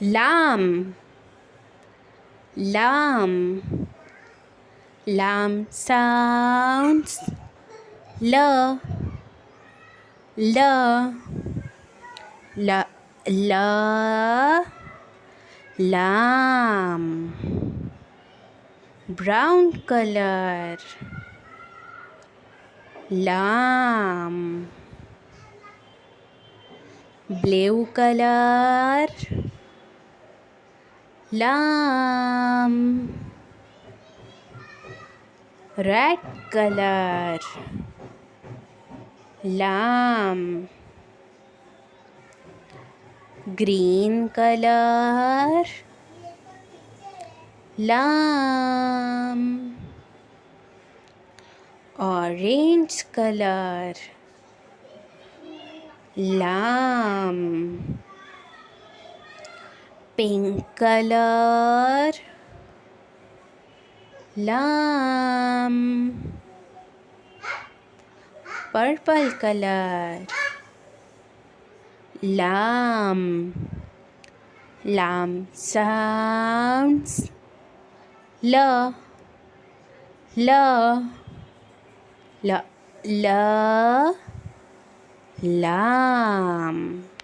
lamb, lamb. Lamb sounds l, l, l, l, lamb. Brown color, lamb. Blue color, lamb. Red color, lamb. Green color, lamb. Orange color, lamb. Pink color, lamb. Purple color, lamb. Lamb sounds l, l, l, l, lamb.